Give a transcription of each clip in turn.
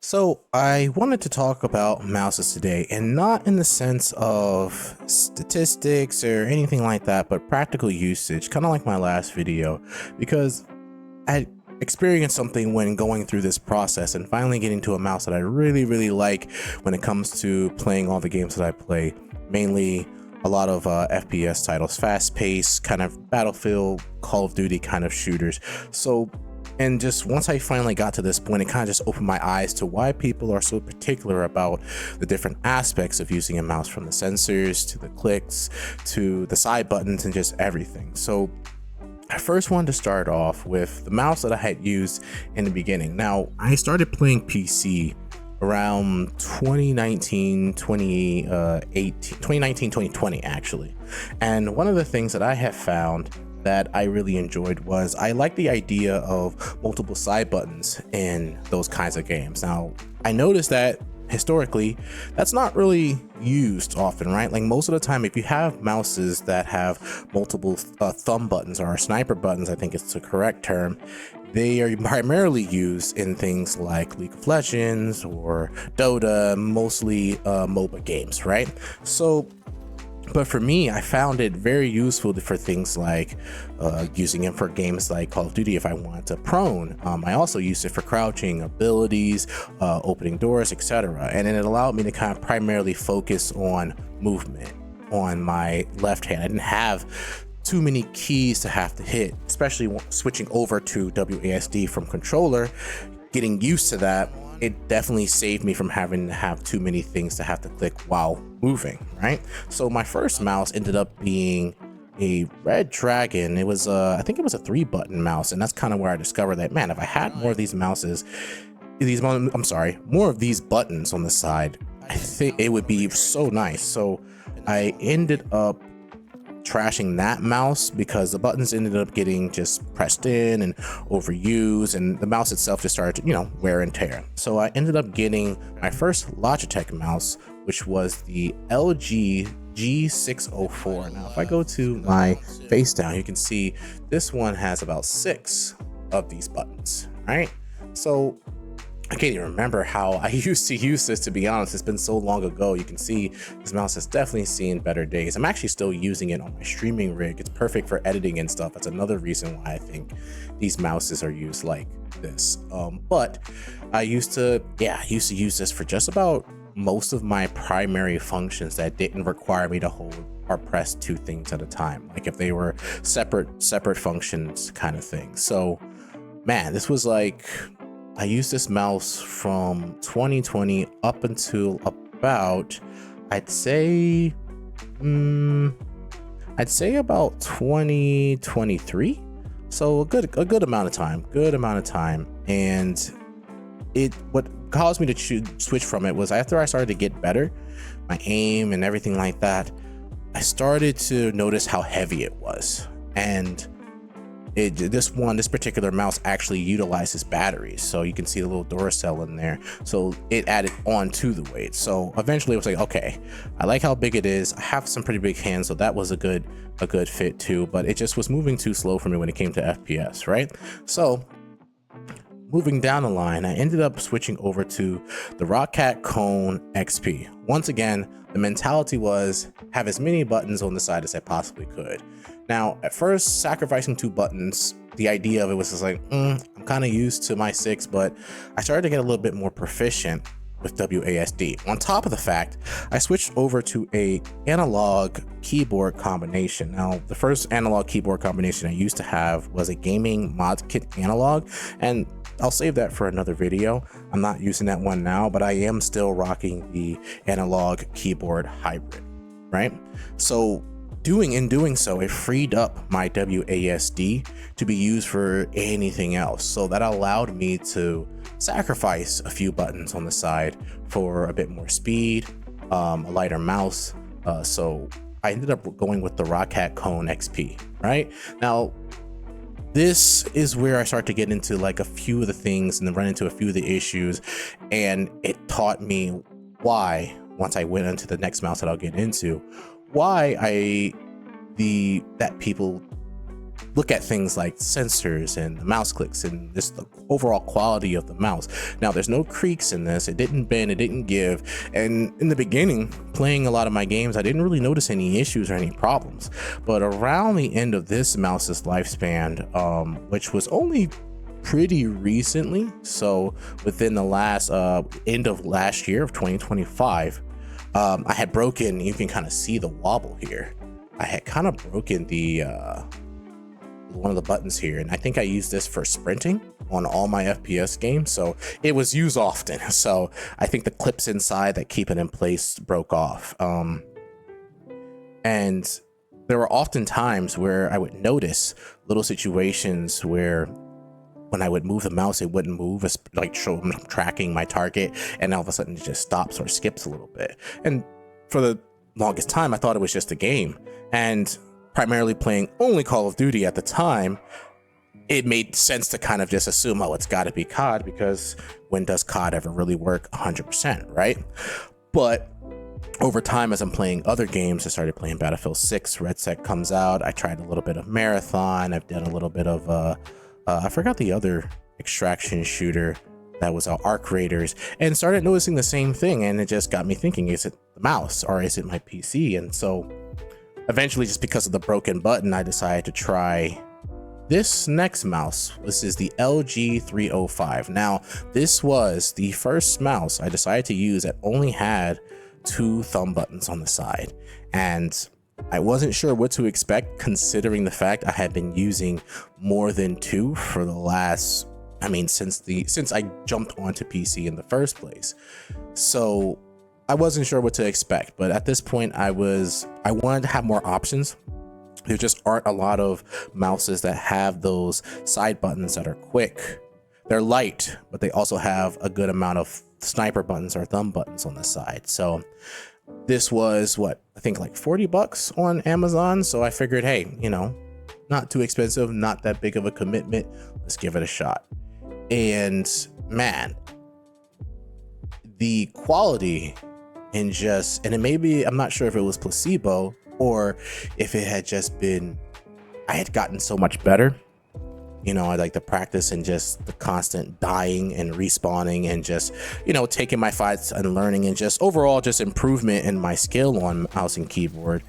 So I wanted to talk about mouses today, and not in the sense of statistics or anything like that, but practical usage, kind of like my last video, because I experienced something when going through this process and finally getting to a mouse that I really like when it comes to playing all the games that I play, mainly a lot of FPS titles, fast-paced, kind of Battlefield, Call of Duty kind of shooters. And just once I finally got to this point, it kind of just opened my eyes to why people are so particular about the different aspects of using a mouse, from the sensors to the clicks to the side buttons and just everything. So I first wanted to start off with the mouse that I had used in the beginning. Now, I started playing PC around 2020 actually. And one of the things that I have found that I really enjoyed was I like the idea of multiple side buttons in those kinds of games. Now, I noticed that historically that's not really used often, right? Like most of the time, if you have mouses that have multiple thumb buttons, or sniper buttons, I think it's the correct term, they are primarily used in things like League of Legends or Dota, mostly MOBA games, right? But for me, I found it very useful for things like using it for games like Call of Duty if I want to prone. I also used it for crouching, abilities, opening doors, etc. And it allowed me to kind of primarily focus on movement on my left hand. I didn't have too many keys to have to hit, especially switching over to WASD from controller. Getting used to that, it definitely saved me from having to have too many things to have to click while moving, right? So my first mouse ended up being a Red Dragon. It was I think it was a 3-button mouse, and that's kind of where I discovered that, man, if I had more of these buttons on the side, I think it would be so nice. So I ended up trashing that mouse because the buttons ended up getting just pressed in and overused, and the mouse itself just started to, wear and tear. So I ended up getting my first Logitech mouse, which was the LG G604. Now, if I go to my face down, you can see this one has about 6 of these buttons, right? So I can't even remember how I used to use this, to be honest. It's been so long ago. You can see this mouse has definitely seen better days. I'm actually still using it on my streaming rig. It's perfect for editing and stuff. That's another reason why I think these mouses are used like this. But I used to use this for just about most of my primary functions that didn't require me to hold or press 2 things at a time, like if they were separate functions kind of thing. So man, this was like, I used this mouse from 2020 up until about, I'd say about 2023. So a good amount of time, And what caused me to switch from it was after I started to get better, my aim and everything like that, I started to notice how heavy it was. And this particular mouse actually utilizes batteries, so you can see the little Duracell in there, so it added on to the weight. So eventually it was like, okay, I like how big it is. I have some pretty big hands, so that was a good fit too, but it just was moving too slow for me when it came to FPS, right? So moving down the line, I ended up switching over to the Roccat Kone XP. Once again, the mentality was have as many buttons on the side as I possibly could. Now, at first, sacrificing 2 buttons, the idea of it was just like, I'm kind of used to my 6, but I started to get a little bit more proficient with WASD. On top of the fact, I switched over to a analog keyboard combination. Now, the first analog keyboard combination I used to have was a gaming mod kit analog, and I'll save that for another video. I'm not using that one now, but I am still rocking the analog keyboard hybrid, right? So in doing so, it freed up my WASD to be used for anything else. So that allowed me to sacrifice a few buttons on the side for a bit more speed, a lighter mouse. So I ended up going with the Roccat Kone XP, right? Now, this is where I start to get into like a few of the things and then run into a few of the issues. And it taught me why, once I went into the next mouse that I'll get into, why that people look at things like sensors and the mouse clicks and just the overall quality of the mouse. Now, there's no creaks in this. It didn't bend, it didn't give. And in the beginning, playing a lot of my games, I didn't really notice any issues or any problems. But around the end of this mouse's lifespan, which was only pretty recently, so within the last end of last year of 2025, I had broken, you can kind of see the wobble here. I had kind of broken the one of the buttons here, and I think I used this for sprinting on all my FPS games, so it was used often. So I think the clips inside that keep it in place broke off, and there were often times where I would notice little situations where when I would move the mouse, it wouldn't move, like show I'm tracking my target, and all of a sudden it just stops or skips a little bit. And for the longest time, I thought it was just a game, and primarily playing only Call of Duty at the time, it made sense to kind of just assume, oh, it's got to be COD, because when does COD ever really work 100%, right? But over time, as I'm playing other games, I started playing Battlefield 6, Red Sec comes out, I tried a little bit of Marathon, I've done a little bit of, I forgot the other extraction shooter that was Arc Raiders, and started noticing the same thing, and it just got me thinking, is it the mouse or is it my PC? And so eventually, just because of the broken button, I decided to try this next mouse. This is the LG 305. Now, this was the first mouse I decided to use that only had 2 thumb buttons on the side, and I wasn't sure what to expect, considering the fact I had been using more than 2 for the last, since I jumped onto PC in the first place. So I wasn't sure what to expect, but at this point I wanted to have more options. There just aren't a lot of mouses that have those side buttons that are quick. They're light, but they also have a good amount of sniper buttons or thumb buttons on the side. So this was what, I think like $40 on Amazon. So I figured, hey, not too expensive, not that big of a commitment. Let's give it a shot. And man, the quality and it may be, I'm not sure if it was placebo or if it had just been, I had gotten so much better. I like the practice and just the constant dying and respawning and just, taking my fights and learning and just overall just improvement in my skill on mouse and keyboard.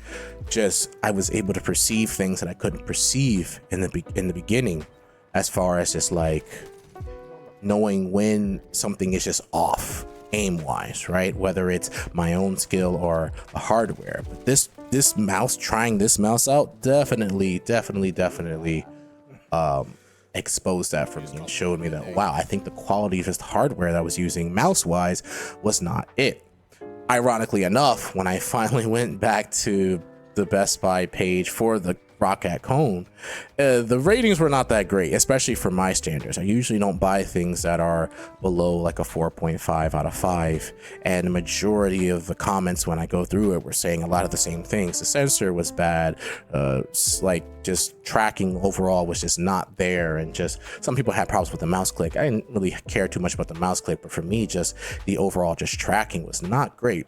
Just, I was able to perceive things that I couldn't perceive in the beginning, as far as just like knowing when something is just off aim wise, right? Whether it's my own skill or the hardware. But this mouse, trying this mouse out, definitely exposed that for me and showed me that, wow, I think the quality of just hardware that I was using mouse wise was not it. Ironically enough, when I finally went back to the Best Buy page for the Roccat Cone, the ratings were not that great, especially for my standards. I usually don't buy things that are below like a 4.5 out of 5, and the majority of the comments when I go through it were saying a lot of the same things. The sensor was bad, like just tracking overall was just not there, and just some people had problems with the mouse click. I didn't really care too much about the mouse click, but for me, just the overall just tracking was not great.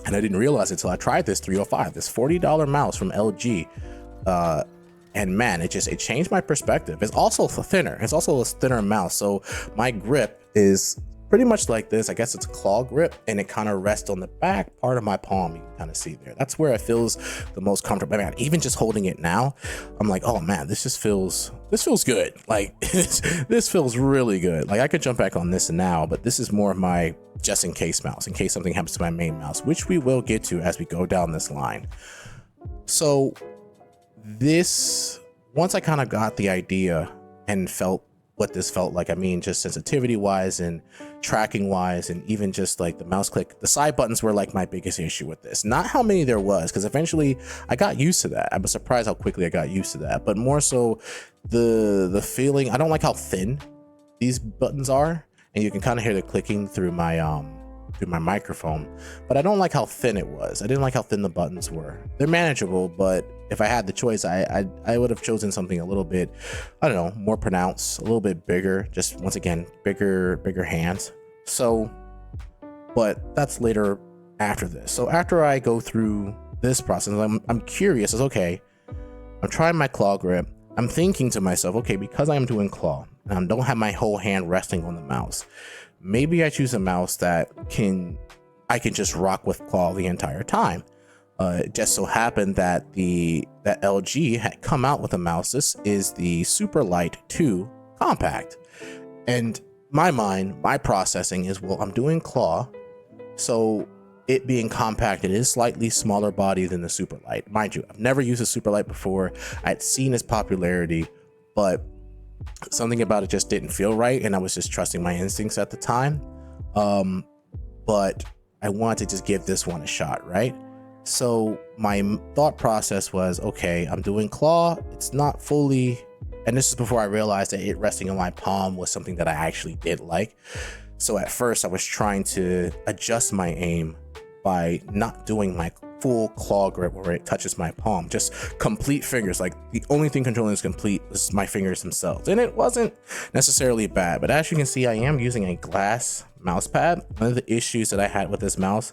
And I didn't realize it until I tried this 305, this $40 mouse from LG. And man, it changed my perspective. It's also thinner. It's also a thinner mouse. So my grip is pretty much like this. I guess it's a claw grip, and it kind of rests on the back part of my palm. You can kind of see there. That's where it feels the most comfortable. Man, even just holding it now, I'm like, oh man, this feels good. Like this feels really good. Like I could jump back on this now, but this is more of my just in case mouse, in case something happens to my main mouse, which we will get to as we go down this line. So once I kind of got the idea and felt what this felt like, just sensitivity wise and tracking wise, and even just like the mouse click, the side buttons were like my biggest issue with this. Not how many there was, because eventually I got used to that. I was surprised how quickly I got used to that, but more so the feeling. I don't like how thin these buttons are, and you can kind of hear the clicking through my microphone, but I don't like how thin it was. I didn't like how thin the buttons were. They're manageable, but if I had the choice, I would have chosen something a little bit, I don't know, more pronounced, a little bit bigger, just once again, bigger hands. So, but that's later after this. So after I go through this process, I'm curious, okay, I'm trying my claw grip. I'm thinking to myself, okay, because I am doing claw and I don't have my whole hand resting on the mouse, maybe I choose a mouse that I can just rock with claw the entire time. It just so happened that that LG had come out with a mouse. This is the Superlight 2 Compact. And my processing is, well, I'm doing claw, so it being compact, it is slightly smaller body than the Superlight. Mind you, I've never used a Superlight before. I'd seen its popularity, but something about it just didn't feel right, and I was just trusting my instincts at the time. But I wanted to just give this one a shot, right? So my thought process was, okay, I'm doing claw. It's not fully, and this is before I realized that it resting on my palm was something that I actually did like. So at first I was trying to adjust my aim by not doing my full claw grip where it touches my palm, just complete fingers. Like the only thing controlling is complete was my fingers themselves. And it wasn't necessarily bad, but as you can see, I am using a glass mouse pad. One of the issues that I had with this mouse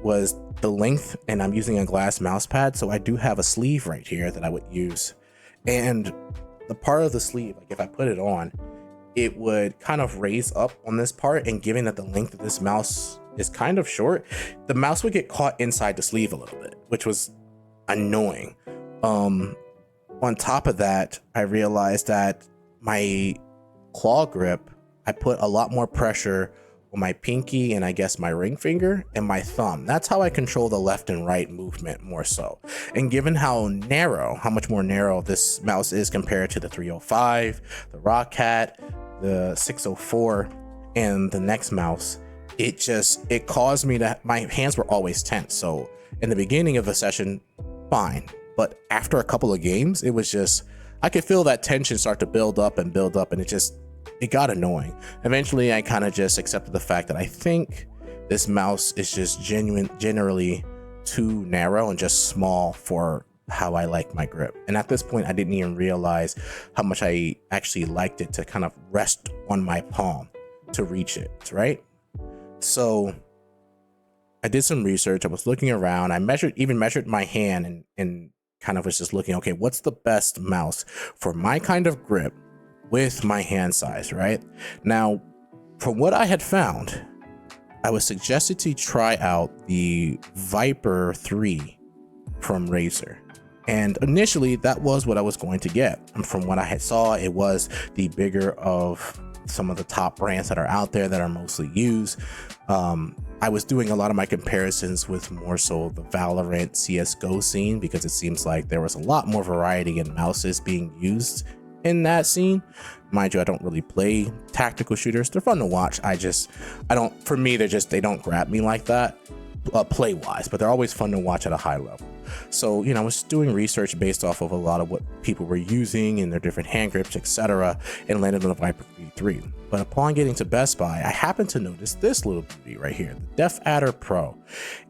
was the length, and I'm using a glass mouse pad. So I do have a sleeve right here that I would use. And the part of the sleeve, like if I put it on, it would kind of raise up on this part, and given that the length of this mouse is kind of short, the mouse would get caught inside the sleeve a little bit, which was annoying. On top of that, I realized that my claw grip, I put a lot more pressure on my pinky and I guess my ring finger and my thumb. That's how I control the left and right movement more so. And given how much more narrow this mouse is compared to the 305, the Roccat, the 604, and the next mouse, it caused me to, my hands were always tense. So in the beginning of the session, fine. But after a couple of games, it was just, I could feel that tension start to build up, and it got annoying. Eventually, I kind of just accepted the fact that I think this mouse is just generally too narrow and just small for how I like my grip. And at this point, I didn't even realize how much I actually liked it to kind of rest on my palm to reach it, right? So I did some research. I was looking around. I measured my hand and kind of was just looking, okay, what's the best mouse for my kind of grip with my hand size, right? Now, from what I had found, I was suggested to try out the Viper 3 from Razer. And initially, that was what I was going to get. And from what I had saw, it was the bigger of some of the top brands that are out there that are mostly used. I was doing a lot of my comparisons with more so the Valorant CSGO scene, because it seems like there was a lot more variety in mouses being used in that scene. Mind you, I don't really play tactical shooters. They're fun to watch. For me, they don't grab me like that play wise, but they're always fun to watch at a high level. So, I was doing research based off of a lot of what people were using in their different hand grips, etc., and landed on the Viper V3. But upon getting to Best Buy, I happened to notice this little beauty right here, the DefAdder Pro.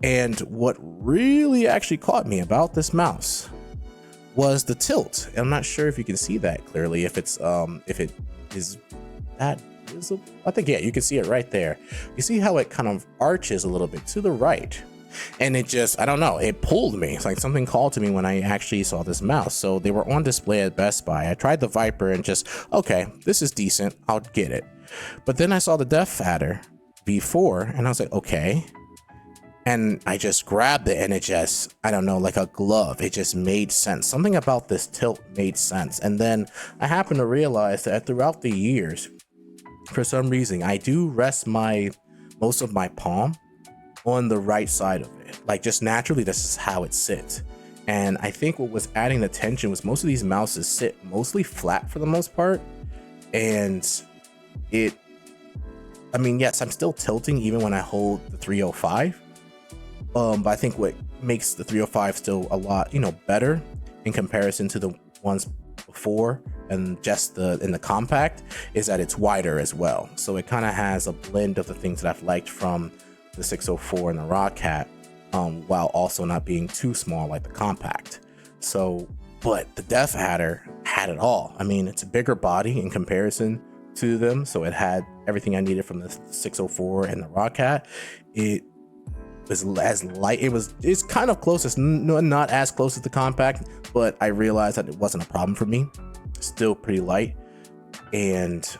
And what really actually caught me about this mouse was the tilt. I'm not sure if you can see that clearly, if it is that visible. I think, yeah, you can see it right there. You see how it kind of arches a little bit to the right, and it just, I don't know, it pulled me. It's like something called to me when I actually saw this mouse. So they were on display at Best Buy. I tried the Viper and just, okay, this is decent, I'll get it. But then I saw the DefAdder V4 and I was like, okay. And I just grabbed it, and it just, I don't know, like a glove. It just made sense. Something about this tilt made sense. And then I happened to realize that throughout the years, for some reason, I do rest most of my palm on the right side of it. Like, just naturally, this is how it sits. And I think what was adding the tension was most of these mouses sit mostly flat for the most part. And yes, I'm still tilting even when I hold the 305. But I think what makes the 305 still a lot, better in comparison to the ones before and just in the compact is that it's wider as well. So it kind of has a blend of the things that I've liked from the 604 and the Roccat, while also not being too small like the compact. So, but the DefAdder had it all. I mean, it's a bigger body in comparison to them, so it had everything I needed from the 604 and the Roccat. It was as light, it's kind of close, it's not as close as the compact, but I realized that it wasn't a problem for me. still pretty light, and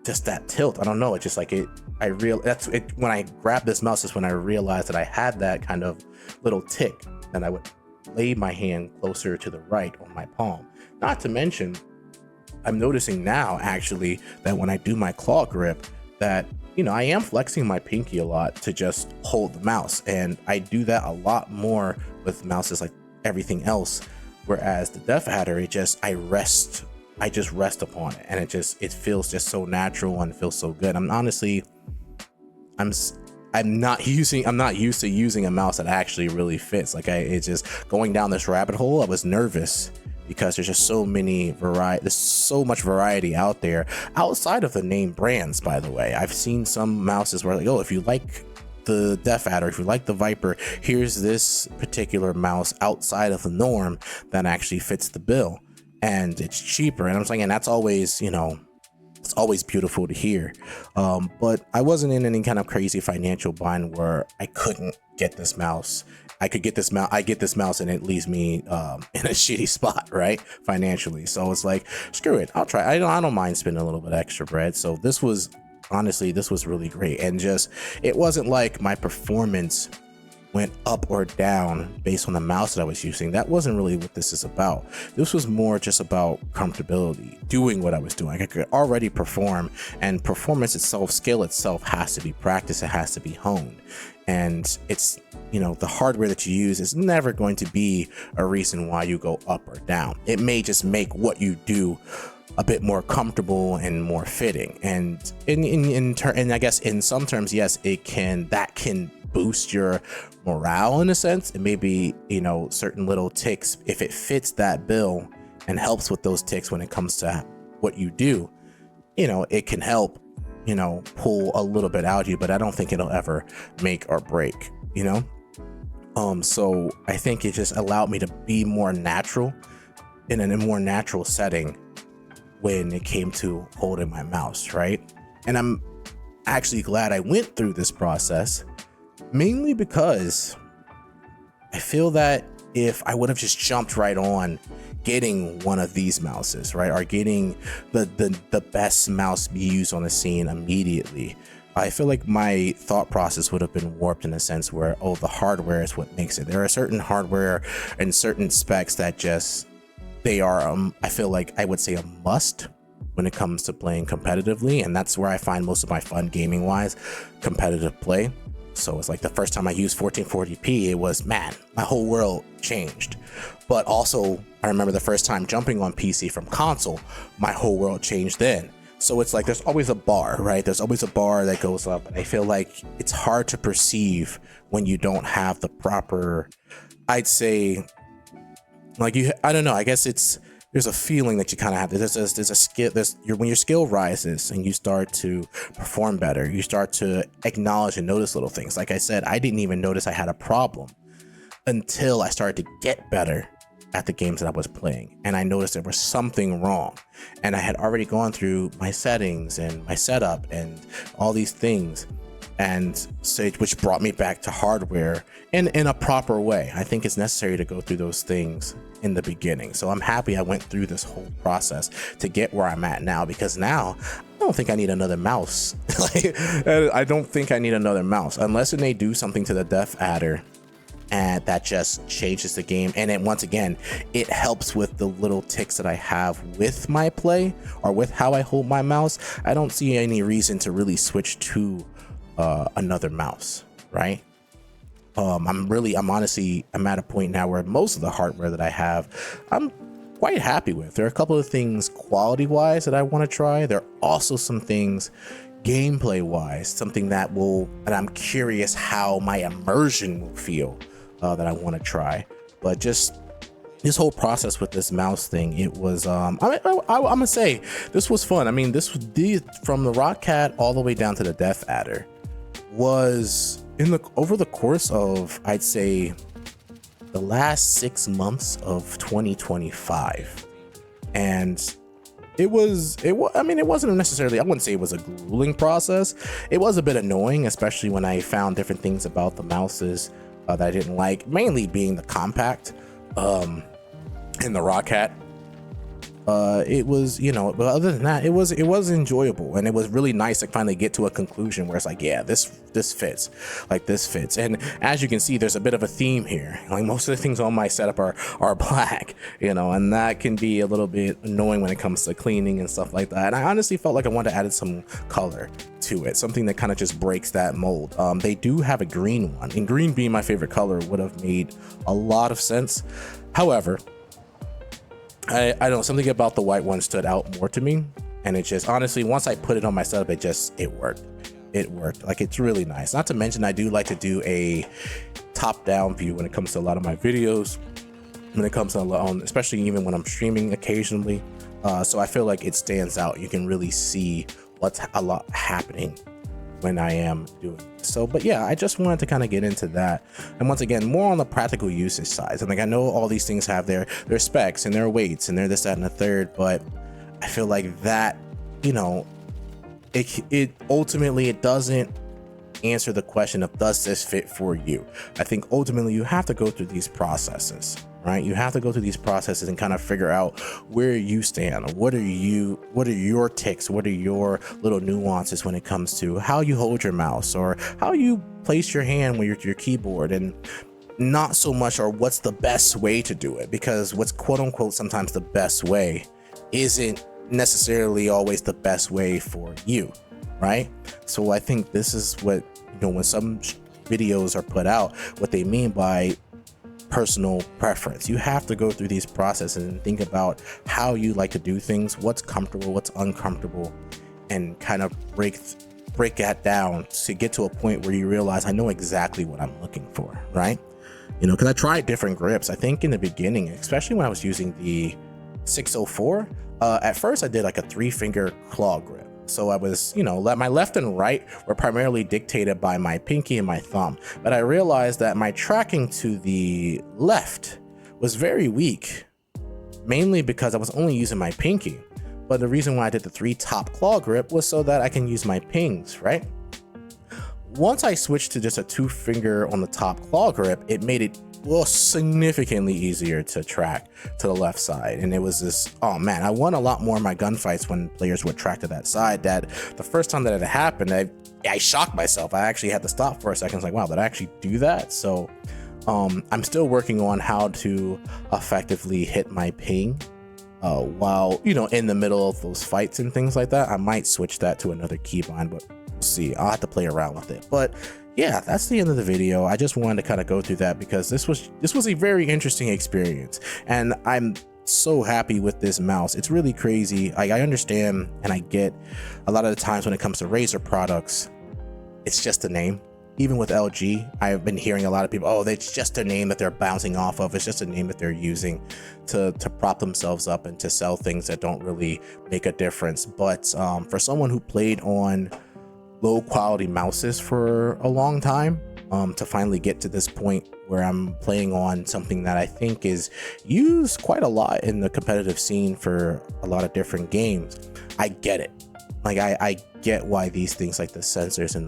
just that tilt. I don't know. It's just like it. That's it. When I grabbed this mouse is when I realized that I had that kind of little tick, and I would lay my hand closer to the right on my palm. Not to mention, I'm noticing now actually that when I do my claw grip, that I am flexing my pinky a lot to just hold the mouse, and I do that a lot more with mouses like everything else. Whereas the Death Adder, I just rest upon it, and it feels just so natural and feels so good. I'm not used to using a mouse that actually really fits. Like it's just going down this rabbit hole. I was nervous because there's just there's so much variety out there outside of the name brands. By the way, I've seen some mouses where like, oh, if you like the Death Adder, if you like the Viper, here's this particular mouse outside of the norm that actually fits the bill, and it's cheaper. And I'm saying, and that's always, it's always beautiful to hear. But I wasn't in any kind of crazy financial bind where I couldn't get this mouse. I get this mouse and it leaves me in a shitty spot, right? Financially. So it's like, screw it. I'll try. I don't mind spending a little bit extra bread. So this was really great. And it wasn't like my performance went up or down based on the mouse that I was using. That wasn't really what this is about. This was more just about comfortability, doing what I was doing. I could already perform, and performance itself, skill itself has to be practiced. It has to be honed. And it's, the hardware that you use is never going to be a reason why you go up or down. It may just make what you do a bit more comfortable and more fitting. And and I guess in some terms, yes, that can boost your morale in a sense. It may be, certain little ticks, if it fits that bill and helps with those ticks when it comes to what you do, it can help, pull a little bit out of you, but I don't think it'll ever make or break, so I think it just allowed me to be more natural in a more natural setting when it came to holding my mouse, right? And I'm actually glad I went through this process, mainly because I feel that if I would have just jumped right on getting one of these mouses, right, or getting the best mouse used on the scene immediately, I feel like my thought process would have been warped in a sense where, oh, the hardware is what makes it. There are certain hardware and certain specs that they are, I feel like I would say a must when it comes to playing competitively. And that's where I find most of my fun gaming wise, competitive play. So it's like the first time I used 1440p, it was, man, my whole world changed. But also I remember the first time jumping on PC from console, my whole world changed then. So it's like, there's always a bar, right? There's always a bar that goes up. And I feel like it's hard to perceive when you don't have the proper, I'd say, like I don't know, I guess there's a feeling that you kind of have. There's a skill. When your skill rises and you start to perform better, you start to acknowledge and notice little things. Like I said, I didn't even notice I had a problem until I started to get better at the games that I was playing, and I noticed there was something wrong. And I had already gone through my settings and my setup and all these things, which brought me back to hardware in a proper way. I think it's necessary to go through those things in the beginning. So I'm happy I went through this whole process to get where I'm at now, because now I don't think I need another mouse. I don't think I need another mouse unless they do something to the Death Adder and that just changes the game. And then once again, it helps with the little ticks that I have with my play or with how I hold my mouse. I don't see any reason to really switch to another mouse, right? I'm at a point now where most of the hardware that I have, I'm quite happy with. There are a couple of things quality wise that I want to try. There are also some things gameplay wise, something that I'm curious how my immersion will feel that I want to try. But just this whole process with this mouse thing, it was I'm gonna say this was fun. I mean, from the Roccat all the way down to the Death Adder was over the course of, I'd say, the last 6 months of 2025. And it wasn't necessarily, I wouldn't say it was a grueling process. It was a bit annoying, especially when I found different things about the mouses that I didn't like, mainly being the compact in the Roccat. It was, you know, but other than that, it was enjoyable, and it was really nice to finally get to a conclusion where it's like, yeah, this fits, like this fits. And as you can see, there's a bit of a theme here. Like most of the things on my setup are black, you know, and that can be a little bit annoying when it comes to cleaning and stuff like that. And I honestly felt like I wanted to add some color to it, something that kind of just breaks that mold. They do have a green one, and green being my favorite color would have made a lot of sense. However, I don't know, something about the white one stood out more to me, and it just, honestly, once I put it on my setup, it worked. Like, it's really nice. Not to mention, I do like to do a top-down view when it comes to a lot of my videos, when it comes to especially even when I'm streaming occasionally. So I feel like it stands out. You can really see what's a lot happening when I am doing it. So, but yeah, I just wanted to kind of get into that, and once again, more on the practical usage side. And like, I know all these things have their specs and their weights and their this, that, and the third, but I feel like that, you know, it ultimately, it doesn't answer the question of, does this fit for you? I think ultimately you have to go through these processes, right? You have to go through these processes and kind of figure out where you stand. What are your ticks? What are your little nuances when it comes to how you hold your mouse or how you place your hand with your keyboard, and not so much, or what's the best way to do it, because what's quote unquote sometimes the best way isn't necessarily always the best way for you, right? So I think this is what, you know, when some videos are put out, what they mean by personal preference. You have to go through these processes and think about how you like to do things, what's comfortable, what's uncomfortable, and kind of break that down to get to a point where you realize, I know exactly what I'm looking for, right? You know, because I tried different grips. I think in the beginning, especially when I was using the 604, at first I did like a 3-finger claw grip. So I was, you know, my left and right were primarily dictated by my pinky and my thumb. But I realized that my tracking to the left was very weak, mainly because I was only using my pinky. But the reason why I did the 3-top claw grip was so that I can use my pings, right? Once I switched to just a 2-finger on the top claw grip, it made it significantly easier to track to the left side. And it was this, oh man, I won a lot more of my gunfights when players would track to that side. That the first time that it happened, I shocked myself. I actually had to stop for a second. I was like, wow, did I actually do that? So I'm still working on how to effectively hit my ping while, you know, in the middle of those fights and things like that. I might switch that to another keybind, but we'll see. I'll have to play around with it. But yeah, that's the end of the video. I just wanted to kind of go through that because this was a very interesting experience, and I'm so happy with this mouse. It's really crazy. I understand and I get a lot of the times when it comes to Razer products, it's just a name. Even with LG, I've been hearing a lot of people, oh, it's just a name that they're bouncing off of. It's just a name that they're using to prop themselves up and to sell things that don't really make a difference. But for someone who played on low quality mouses for a long time, to finally get to this point where I'm playing on something that I think is used quite a lot in the competitive scene for a lot of different games, I get it. Like I get why these things like the sensors and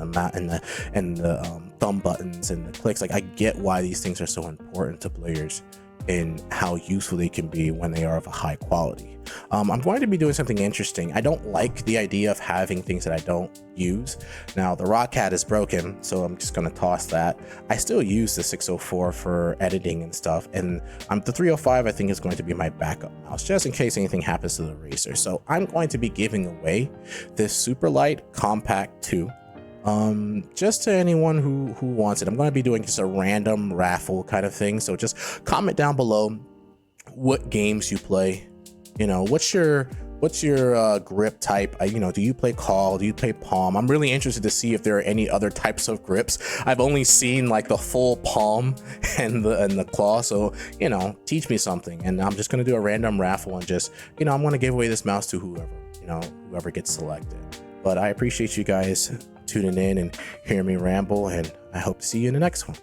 the thumb buttons and the clicks, like I get why these things are so important to players and how useful they can be when they are of a high quality. I'm going to be doing something interesting. I don't like the idea of having things that I don't use. Now the Roccat is broken, so I'm just going to toss that. I still use the 604 for editing and stuff, and the 305 I think is going to be my backup mouse just in case anything happens to the Razer. So I'm going to be giving away this Superlight Compact 2 just to anyone who wants it. I'm going to be doing just a random raffle kind of thing, so just comment down below what games you play. You know, what's your grip type? You know, do you play Call? Do you play Palm? I'm really interested to see if there are any other types of grips. I've only seen like the full palm and the claw, so you know, teach me something. And I'm just gonna do a random raffle and just, you know, I'm gonna give away this mouse to whoever gets selected. But I appreciate you guys tuning in and hearing me ramble, and I hope to see you in the next one.